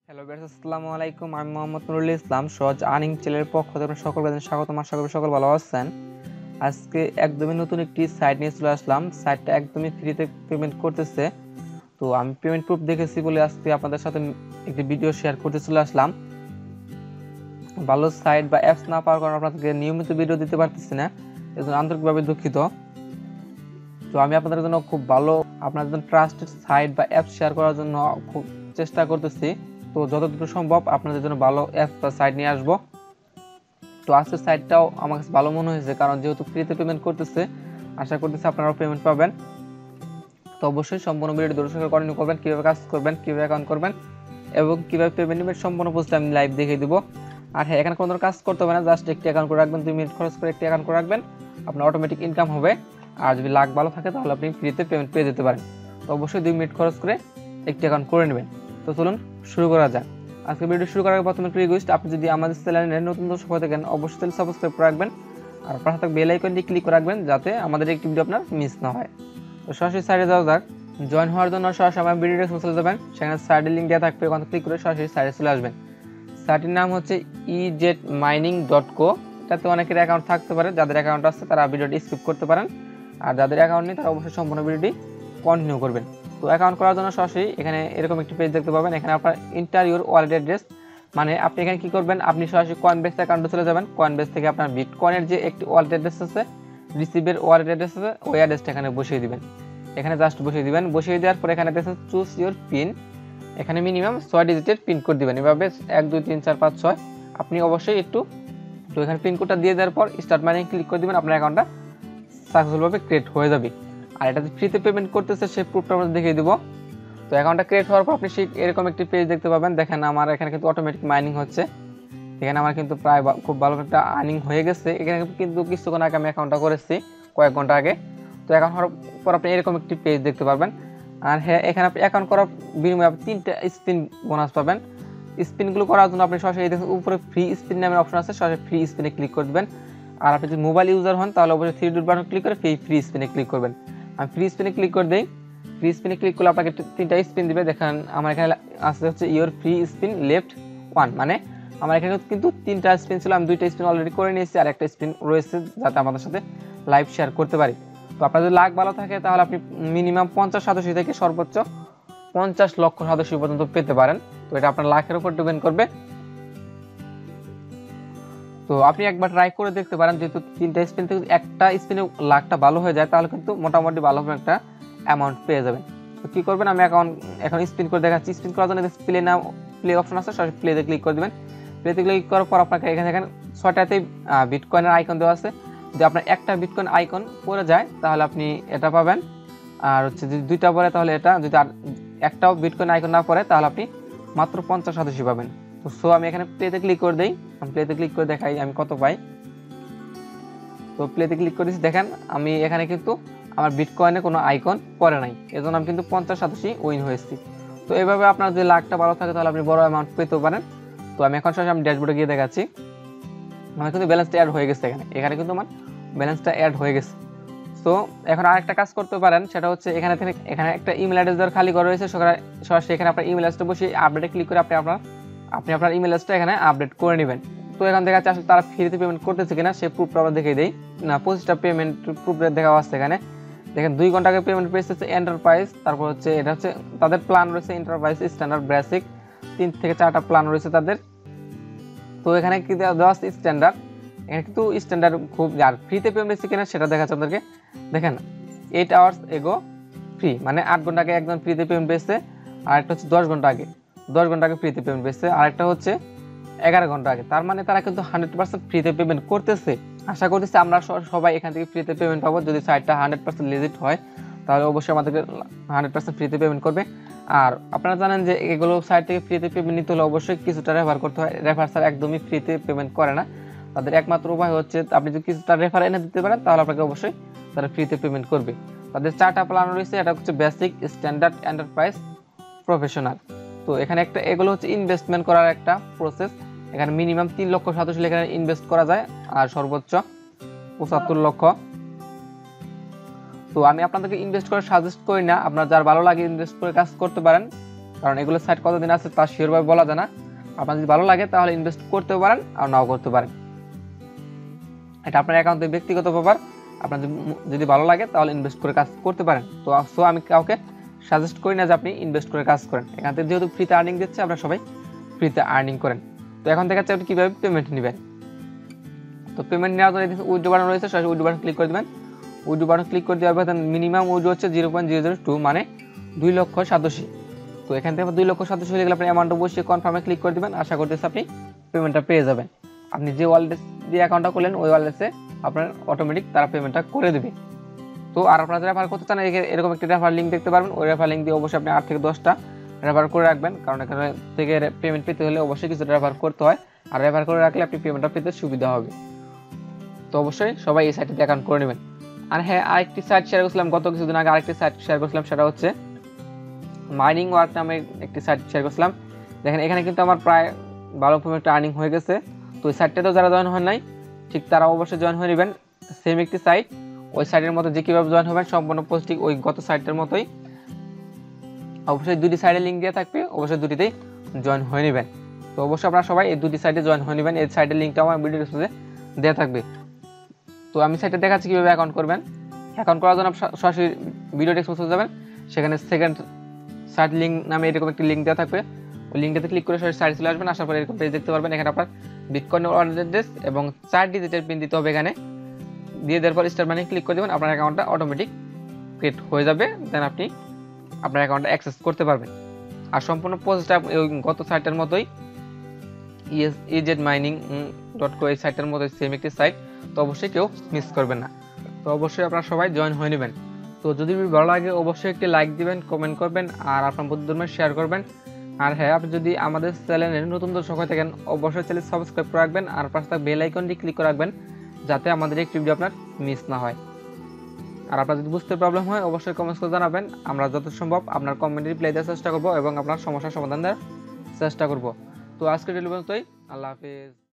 Hello viewers, আসসালামু আলাইকুম। আমি মোহাম্মদ নুরুল ইসলাম। সহজ আর্নিং চ্যানেলের পক্ষ থেকে সকলকে স্বাগতম। আশা করি সকল ভালো আছেন। আজকে একদমই নতুন একটি সাইট নিয়ে চলে আসলাম। সাইটটা একদমই ফ্রিতে পেমেন্ট করতেছে। তো আমি পেমেন্ট প্রুফ দেখেছি বলে আজকে আপনাদের সাথে একটি ভিডিও শেয়ার করতে চলে আসলাম। ভালো সাইট বা অ্যাপস না পাওয়ার কারণে আপনাদেরকে নিয়মিত ভিডিও দিতে পারতেছি না, এজন্য আন্তরিকভাবে দুঃখিত। তো আমি আপনাদের জন্য খুব ভালো, আপনাদের জন্য ট্রাস্টেড সাইট বা অ্যাপ শেয়ার করার জন্য খুব চেষ্টা করতেছি। তো যতটুকু সম্ভব আপনাদের জন্য ভালো অ্যাপ বা সাইট নিয়ে আসবো। তো আজকের সাইটটাও আমার কাছে ভালো মনে হয়েছে, কারণ যেহেতু ফ্রিতে পেমেন্ট করতেছে, আশা করতেছি আপনারাও পেমেন্ট পাবেন। তো অবশ্যই সম্পূর্ণ ভিডিওটি দর্শক কন্টিনিউ করবেন, কীভাবে কাজ করবেন, কীভাবে অ্যাকাউন্ট করবেন এবং কীভাবে পেমেন্ট নেবেন সম্পূর্ণ বুঝতে আমি লাইভ দেখিয়ে দিব। আর হ্যাঁ, এখানে কোনো কাজ করতে হবে না, জাস্ট একটি অ্যাকাউন্ট করে রাখবেন, 2 মিনিট খরচ করে একটি অ্যাকাউন্ট করে রাখবেন, আপনার অটোমেটিক ইনকাম হবে। আর যদি লাক ভালো থাকে তাহলে আপনি ফ্রিতে পেমেন্ট পেয়ে যেতে পারেন। তো অবশ্যই 2 মিনিট খরচ করে একটি অ্যাকাউন্ট করে নেবেন। তো চলুন শুরু করা যাক। আজকে ভিডিও শুরু করার আগে প্রথমে একটু রিকোয়েস্ট, আপনি যদি আমাদের চ্যানেলে নতুন দর্শক হয়ে থাকেন অবশ্যই চ্যানেল সাবস্ক্রাইব করে রাখবেন আর পাশে থাকা বেল আইকনটি ক্লিক করে রাখবেন যাতে আমাদের একটি ভিডিও আপনার মিস না হয়। তো সরাসরি সাইটে যাওয়া যাক। জয়েন হওয়ার জন্য সরাসরি আমার ভিডিও ডেসক্রিপশনে চলে যাবেন, সেখানে সাইটের লিঙ্ক দেওয়া থাকবে, ওখানে ক্লিক করে সরাসরি সাইটে চলে আসবেন। সাইটের নাম হচ্ছে ejetmining.co। এটাতে অনেকের অ্যাকাউন্ট থাকতে পারে, যাদের অ্যাকাউন্ট আছে তারা ভিডিওটি স্কিপ করতে পারেন, আর যাদের অ্যাকাউন্ট নেই তারা অবশ্যই সম্পূর্ণ ভিডিওটি কন্টিনিউ করবেন। তো অ্যাকাউন্ট করার জন্য সরাসরি এখানে এরকম একটি পেজ দেখতে পাবেন। এখানে আপনার এন্টার ইউর ওয়ালেট অ্যাড্রেস, মানে আপনি এখানে কি করবেন, আপনি সরাসরি কয়েনবেস অ্যাকাউন্টে চলে যাবেন। কয়েনবেস থেকে আপনার বিটকয়েনের যে একটি ওয়ালেট অ্যাড্রেস আছে, রিসিভের ওয়ালেট অ্যাড্রেস আছে, ওই অ্যাড্রেসটা এখানে বসিয়ে দিবেন। এখানে জাস্ট বসিয়ে দিবেন। বসিয়ে দেওয়ার পর এখানে দেখছেন চুজ ইউর পিন, এখানে মিনিমাম 6 ডিজিটের পিন কোড দিবেন। এভাবে 1 2 3 4 5 6 আপনি অবশ্যই একটু তো এখানে পিন কোডটা দিয়ে দেওয়ার পর স্টার্ট মাইনিং ক্লিক করে দিবেন, আপনার অ্যাকাউন্টটা সাকসেসফুলভাবে ক্রিয়েট হয়ে যাবে। আর এটা ফ্রিতে পেমেন্ট করতেছে সেই প্রুফটা আমরা দেখিয়ে দিব। তো অ্যাকাউন্টটা ক্রিয়েট হওয়ার পর আপনি সেই এরকম একটি পেজ দেখতে পাবেন। দেখেন আমার এখানে কিন্তু অটোমেটিক মাইনিং হচ্ছে। এখানে আমার কিন্তু প্রায় খুব ভালো একটা আর্নিং হয়ে গেছে। এখানে কিন্তু কিছুক্ষণ আগে আমি অ্যাকাউন্টটা করেছি, কয়েক ঘন্টা আগে। তো অ্যাকাউন্ট হওয়ার পর আপনি এরকম একটি পেজ দেখতে পারবেন। আর হ্যাঁ, এখানে আপনি অ্যাকাউন্ট করার বিনিময়ে আপনি 3টা স্পিন বোনাস পাবেন। স্পিনগুলো করার জন্য আপনি সরাসরি দেখুন উপরে ফ্রি স্পিন নামের অপশন আছে, সরাসরি ফ্রি স্পিনে ক্লিক করে দেবেন। আর আপনি যদি মোবাইল ইউজার হন তাহলে অবশ্যই 3 ডট বাটন ক্লিক করে ফ্রি স্পিনে ক্লিক করবেন। আমি ফ্রি স্পিনে ক্লিক করে দিই। ফ্রি স্পিনে ক্লিক করলে আপনাকে 3টা স্পিন দিবে। দেখেন আমার এখানে আসছে হচ্ছে ইওর ফ্রি স্পিন লেফট 1, মানে আমার এখানে কিন্তু 3টা স্পিন ছিল, আমি 2টা স্পিন অলরেডি করে নিয়েছি, আর একটা স্পিন রয়েছে যাতে আমাদের সাথে লাইভ শেয়ার করতে পারি। তো আপনার যদি লাক ভালো থাকে তাহলে আপনি মিনিমাম 50 সদস্য থেকে সর্বোচ্চ 50 লক্ষ সদস্য পর্যন্ত পেতে পারেন। তো এটা আপনার লাখের উপর ডিপেন্ড করবে। তো আপনি একবার ট্রাই করে দেখতে পারেন, যেহেতু 3টা স্পিন থেকে একটা স্পিনে লাখটা ভালো হয়ে যায় তাহলে কিন্তু মোটামুটি ভালো একটা অ্যামাউন্ট পেয়ে যাবেন। তো কী করবেন, আমি এখন স্পিন করে দেখাচ্ছি। স্পিন করার জন্য প্লে অপশন আছে, সরাসরি প্লেতে ক্লিক করে দেবেন। প্লেতে ক্লিক করার পর আপনাকে এখানে 6টাতেই বিটকয়েনের আইকন দেওয়া আছে। যদি আপনার একটা বিটকয়েন আইকন পড়ে যায় তাহলে আপনি এটা পাবেন, আর হচ্ছে যদি 2টা পড়ে তাহলে এটা, যদি আর একটাও বিটকয়েন আইকন না পড়ে তাহলে আপনি মাত্র 50 সদস্য পাবেন। তো সো আমি এখানে প্লেতে ক্লিক করে দিই, আমি প্লেতে ক্লিক করে দেখাই আমি কত পাই। তো প্লেতে ক্লিক করেছি, দেখেন আমি এখানে কিন্তু আমার বিটকয়েনে কোনো আইকন পড়ে নাই, এজন্য আমি কিন্তু 50 সদস্য উইন হয়েছি। তো এইভাবে আপনার যদি লাখটা ভালো থাকে তাহলে আপনি বড় অ্যামাউন্ট পেতে পারেন। তো আমি এখন সরাসরি আমি ড্যাশবোর্ডে গিয়ে দেখাচ্ছি। আমার কিন্তু ব্যালেন্সটা অ্যাড হয়ে গেছে, এখানে কিন্তু আমার ব্যালেন্সটা অ্যাড হয়ে গেছে। তো এখন আরেকটা কাজ করতে পারেন, সেটা হচ্ছে এখানে একটা ইমেল অ্যাড্রেস দেওয়ার খালি ঘর রয়েছে, সরাসরি এখানে আপনার ইমেল অ্যাড্রেসটা বসিয়ে আপডেটে ক্লিক করে আপনি আপনার ইমেল অ্যাড্রেসটা এখানে আপডেট করে নেবেন। তো এখান থেকে আসলে তারা ফ্রিতে পেমেন্ট করতেছে কিনা সেই প্রুফটা আমরা দেখিয়ে দিই। না, 25টা পেমেন্ট প্রুফ দেখা আসছে এখানে। দেখেন 2 ঘন্টা আগে পেমেন্ট পেয়েছে হচ্ছে এন্টারপ্রাইজ, তারপর হচ্ছে এটা হচ্ছে তাদের প্ল্যান রয়েছে এন্টারপ্রাইজ, স্ট্যান্ডার্ড, বেসিক, 3 থেকে 4টা প্ল্যান রয়েছে তাদের। তো এখানে কি দেওয়া আছে স্ট্যান্ডার্ড, এখানে কিন্তু স্ট্যান্ডার্ড খুব, আর ফ্রিতে পেমেন্ট পেয়েছে কিনা সেটা দেখাচ্ছে আপনাদেরকে। দেখেন 8 আওয়ার্স এগো ফ্রি, মানে 8 ঘন্টা আগে একজন ফ্রিতে পেমেন্ট পেয়েছে। আর একটা হচ্ছে 10 ঘন্টা আগে ফ্রিতে পেমেন্ট পেয়েছে। আর একটা হচ্ছে 11 ঘন্টা আগে। তার মানে তারা কিন্তু 100% ফ্রিতে পেমেন্ট করতেছে। আশা করতেছি আমরা সবাই এখান থেকে ফ্রিতে পেমেন্ট পাবো। যদি সাইটটা 100% লিজিট হয় তাহলে অবশ্যই আমাদেরকে 100% ফ্রিতে পেমেন্ট করবে। আর আপনারা জানেন যে এগুলো সাইট থেকে ফ্রিতে পেমেন্ট নিতে হলে অবশ্যই কিছুটা রেফার করতে হয়। রেফার স্যার একদমই ফ্রিতে পেমেন্ট করে না, তাদের একমাত্র উপায় হচ্ছে আপনি যদি কিছুটা রেফার এনে দিতে পারেন তাহলে আপনাকে অবশ্যই তারা ফ্রিতে পেমেন্ট করবে। তাদের 4টা প্ল্যান রয়েছে, এটা হচ্ছে বেসিক, স্ট্যান্ডার্ড, এন্টারপ্রাইজ, প্রফেশনাল। তো এখানে এগুলো হচ্ছে ইনভেস্টমেন্ট করার একটা প্রসেস। এখানে মিনিমাম 3 লক্ষ সদস্য এখানে ইনভেস্ট করা যায়, আর সর্বোচ্চ 75 লক্ষ। তো আমি আপনাদেরকে ইনভেস্ট করে সাজেস্ট করি না, আপনার যার ভালো লাগে ইনভেস্ট করে কাজ করতে পারেন। কারণ এগুলো সাইট কতদিন আছে তা শিওরভাবে বলা যায় না। আপনার যদি ভালো লাগে তাহলে ইনভেস্ট করতেও পারেন আর নাও করতে পারেন, এটা আপনার অ্যাকাউন্টে ব্যক্তিগত ব্যাপার। আপনার যদি ভালো লাগে তাহলে ইনভেস্ট করে কাজ করতে পারেন। তো আমি কাউকে সাজেস্ট করি না যে আপনি ইনভেস্ট করে কাজ করেন। এখান থেকে যেহেতু ফ্রিতে আর্নিং দিচ্ছে, আপনারা সবাই ফ্রিতে আর্নিং করেন। তো এখন দেখাচ্ছে আপনি কীভাবে পেমেন্ট নেবেন। তো পেমেন্ট নেওয়ার জন্য উইথড্র বাটন রয়েছে, সরাসরি উইথড্র বাটন ক্লিক করে দেবেন। উইথড্র বাটন ক্লিক করে দেওয়ার পর মিনিমাম উইথড্র হচ্ছে 0.002 মানে 2,87,000। তো এখান থেকে 2,87,000 হয়ে গেলে আপনি অ্যামাউন্টটা বসিয়ে কনফার্মে ক্লিক করে দেবেন। আশা করতেছি আপনি পেমেন্টটা পেয়ে যাবেন। আপনি যে ওয়ালেট দিয়ে অ্যাকাউন্টটা করলেন ওই ওয়ালেটে আপনার অটোমেটিক তারা পেমেন্টটা করে দেবে। তো আর আপনারা যারা রেফার করতে চান এরকম একটি রেফার লিঙ্ক দেখতে পারবেন। ওই রেফার লিঙ্ক দিয়ে অবশ্যই আপনি 8 থেকে 10টা রেফার করে রাখবেন, কারণ এখানে থেকে পেমেন্ট পেতে হলে অবশ্যই কিছু রেফার করতে হয়, আর রেফার করে রাখলে আপনি পেমেন্টটা পেতে সুবিধা হবে। তো অবশ্যই সবাই এই সাইটে অ্যাকাউন্ট করে নেবেন। আর হ্যাঁ, আরেকটি সাইট শেয়ার করছিলাম গত কিছুদিন আগে, আরেকটি সাইট শেয়ার করছিলাম, সেটা হচ্ছে মাইনিং ওয়ার্ক নামে একটি সাইট শেয়ার করছিলাম। দেখেন এখানে কিন্তু আমার প্রায় 12 একটা আর্নিং হয়ে গেছে। তো ওই সাইটটাতেও যারা জয়েন হন নাই ঠিক তারা অবশ্যই জয়েন হয়ে নেবেন। সেম একটি সাইট, ওই সাইটের মতো যে কীভাবে জয়েন হবেন সম্পূর্ণ পোস্টিং ওই গত সাইটের মতোই। অবশ্যই দুটি সাইডে লিঙ্ক দিয়ে থাকবে, অবশ্যই দুটিতেই জয়েন হয়ে নেবেন। তো অবশ্যই আপনারা সবাই এই দুটি সাইটে জয়েন হয়ে নেবেন। এই সাইটের লিঙ্কটা আমার ভিডিও ডিসক্রিপশনে দেওয়া থাকবে। তো আমি সাইটে দেখাচ্ছি কীভাবে অ্যাকাউন্ট করবেন। অ্যাকাউন্ট করার জন্য সরাসরি ভিডিও ডিসক্রিপশনে যাবেন, সেখানে সেকেন্ড সাইট লিঙ্ক নামে এরকম একটি লিঙ্ক দেওয়া থাকবে। ওই লিঙ্কটাতে ক্লিক করে সরাসরি সাইট চলে আসবেন। আসার পরে এরকম পেজ দেখতে পারবেন। এখানে আপনার বিটকয়েন ওয়ালেট অ্যাড্রেস এবং 4 ডিজিটের পিন দিতে হবে। এখানে দিয়ে দেওয়ার পর স্টার্ট বাটনে ক্লিক করে দেবেন, আপনার অ্যাকাউন্টটা অটোমেটিক ক্রিয়েট হয়ে যাবে। দেন আপনি আপনার অ্যাকাউন্টটা অ্যাক্সেস করতে পারবেন। আর সম্পূর্ণ প্রসেসটা ওই গত সাইটের মতোই, ezmining.co এই সাইটের মতোই সেম একটি সাইট। তো অবশ্যই কেউ মিস করবেন না। তো অবশ্যই আপনারা সবাই জয়েন হয়ে নেবেন। তো যদি ভালো লাগে অবশ্যই একটি লাইক দিবেন, কমেন্ট করবেন আর আপনার বন্ধুদের শেয়ার করবেন। আর হ্যাঁ, আপনি যদি আমাদের চ্যানেলের নতুন দর্শক হয়ে থাকেন অবশ্যই চ্যানেল সাবস্ক্রাইব করে রাখবেন আর পাশে থাকা বেল আইকনটি ক্লিক করে রাখবেন, যাতে আমাদের একটি ভিডিও আপনার মিস না হয়। আর আপনার যদি বুঝতে প্রবলেম হয় অবশ্যই কমেন্টস করে জানাবেন। আমরা যত সম্ভব আপনার কমেন্ট রিপ্লাই দেওয়ার চেষ্টা করব এবং আপনার সমস্যার সমাধান দেওয়ার চেষ্টা করব। তো আজকের ভিডিও পর্যন্তই, আল্লাহ হাফেজ।